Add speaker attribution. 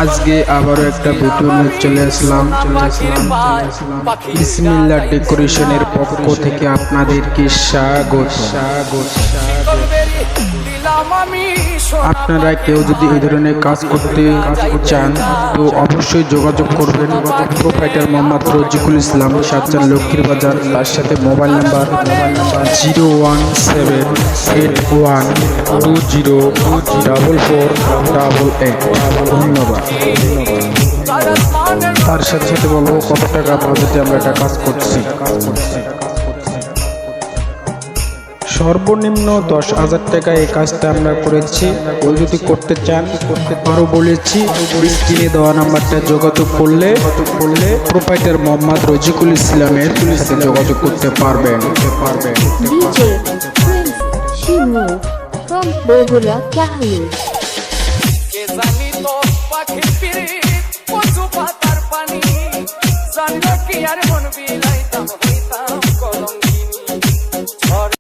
Speaker 1: আজকে আবারও একটা ভিডিও নিয়ে চলে আসলাম বিসমিল্লাহ ডেকোরেশনের পক্ষ থেকে আপনাদেরকে স্বাগত। আপনারা কেউ যদি এই ধরনের কাজ করতে চান তো অবশ্যই যোগাযোগ করবেন প্রোপাইটার মোহাম্মদ রজিকুল ইসলাম, সাতচার লক্ষ্মীর বাজার, তার সাথে মোবাইল নাম্বার 01781204488। ধন্যবাদ। তার সাথে সাথে বলবো কত টাকা বাজেটে আমরা এটা কাজ করছি। সর্বনিম্ন 10,000 টাকা এই কাজটা আমরা করেছি। কেউ যদি করতে চান আরও বলেছি স্ক্রিনে দেওয়া নাম্বারটা যোগাযোগ করলে প্রোপাইটার মোহাম্মদ রজিকুল ইসলামের সাথে যোগাযোগ করতে পারবেন।
Speaker 2: DJ Prince Shimu from Bogura, Kahlu.
Speaker 3: কে জানি তো পাখির পিড়ি কচু পাতার পানি জানলো কি আর মন বিলাইতাম।